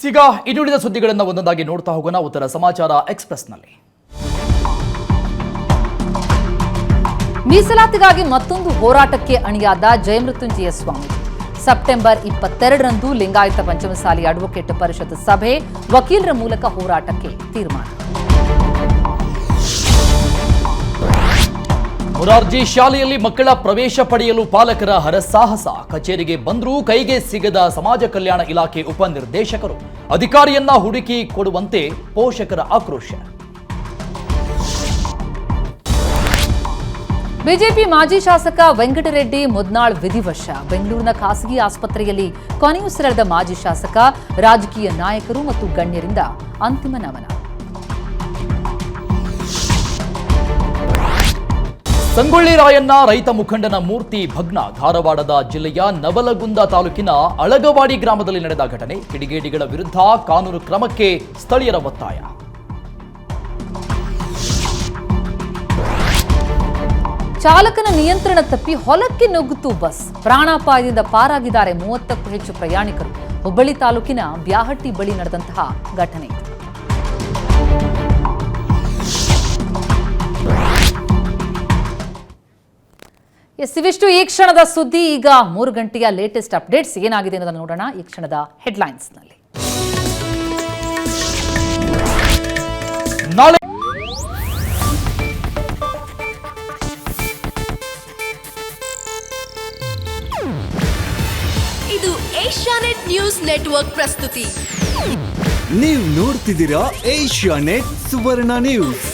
ಈಗ ಇನ್ನುಳಿದ ಸುದ್ದಿಗಳನ್ನು ಒಂದೊಂದಾಗಿ ನೋಡ್ತಾ ಹೋಗೋಣ. ಉತ್ತರ ಸಮಾಚಾರ ಎಕ್ಸ್‌ಪ್ರೆಸ್‌ನಲ್ಲಿ ಮೀಸಲಾತಿಗಾಗಿ ಮತ್ತೊಂದು ಹೋರಾಟಕ್ಕೆ ಅಣಿಯಾದ ಜಯಮೃತ್ಯುಂಜಯ ಸ್ವಾಮಿ ಸೆಪ್ಟೆಂಬರ್ 22ರಂದು ಲಿಂಗಾಯತ ಪಂಚಮಸಾಲಿ ಅಡ್ವೊಕೇಟ್ ಪರಿಷತ್ ಸಭೆ, ವಕೀಲರ ಮೂಲಕ ಹೋರಾಟಕ್ಕೆ ತೀರ್ಮಾನ. ಮೊರಾರ್ಜಿ ಶಾಲೆಯಲ್ಲಿ ಮಕ್ಕಳ ಪ್ರವೇಶ ಪಡೆಯಲು ಪಾಲಕರ ಹರಸಾಹಸ. ಕಚೇರಿಗೆ ಬಂದರೂ ಕೈಗೆ ಸಿಗದ ಸಮಾಜ ಕಲ್ಯಾಣ ಇಲಾಖೆ ಉಪನಿರ್ದೇಶಕರು, ಅಧಿಕಾರಿಯನ್ನ ಹುಡುಕಿ ಕೊಡುವಂತೆ ಪೋಷಕರ ಆಕ್ರೋಶ. ಬಿಜೆಪಿ ಮಾಜಿ ಶಾಸಕ ವೆಂಕಟರೆಡ್ಡಿ ಮುದ್ನಾಳ್ ವಿಧಿವಶ. ಬೆಂಗಳೂರಿನ ಖಾಸಗಿ ಆಸ್ಪತ್ರೆಯಲ್ಲಿ ಕೊನೆಯುಸಿರೆಳೆದ ಮಾಜಿ ಶಾಸಕ, ರಾಜಕೀಯ ನಾಯಕರು ಮತ್ತು ಗಣ್ಯರಿಂದ ಅಂತಿಮ ನಮನ. ಸಂಗೊಳ್ಳಿ ರಾಯಣ್ಣ ರೈತ ಮುಖಂಡನ ಮೂರ್ತಿ ಭಗ್ನ. ಧಾರವಾಡದ ಜಿಲ್ಲೆಯ ನವಲಗುಂದ ತಾಲೂಕಿನ ಅಳಗವಾಡಿ ಗ್ರಾಮದಲ್ಲಿ ನಡೆದ ಘಟನೆ. ಕಿಡಿಗೇಡಿಗಳ ವಿರುದ್ಧ ಕಾನೂನು ಕ್ರಮಕ್ಕೆ ಸ್ಥಳೀಯರ ಒತ್ತಾಯ. ಚಾಲಕನ ನಿಯಂತ್ರಣ ತಪ್ಪಿ ಹೊಲಕ್ಕೆ ನುಗ್ಗಿತು ಬಸ್. ಪ್ರಾಣಾಪಾಯದಿಂದ ಪಾರಾಗಿದ್ದಾರೆ 30ಕ್ಕೂ ಹೆಚ್ಚು ಪ್ರಯಾಣಿಕರು. ಹುಬ್ಬಳ್ಳಿ ತಾಲೂಕಿನ ಬ್ಯಾಹಟ್ಟಿ ಬಳಿ ನಡೆದಂತಹ ಘಟನೆ. ಇವಿಷ್ಟು ಈ ಕ್ಷಣದ ಸುದ್ದಿ. ಈಗ 3 ಗಂಟೆಯ ಲೇಟೆಸ್ಟ್ ಅಪ್ಡೇಟ್ಸ್ ಏನಾಗಿದೆ ಅನ್ನೋದನ್ನು ನೋಡೋಣ ಈ ಕ್ಷಣದ ಹೆಡ್ಲೈನ್ಸ್ನಲ್ಲಿ. ಇದು ಏಷ್ಯಾನೆಟ್ ನ್ಯೂಸ್ ನೆಟ್ವರ್ಕ್ ಪ್ರಸ್ತುತಿ. ನೀವು ನೋಡ್ತಿದ್ದೀರಾ ಏಷ್ಯಾನೆಟ್ ಸುವರ್ಣ ನ್ಯೂಸ್.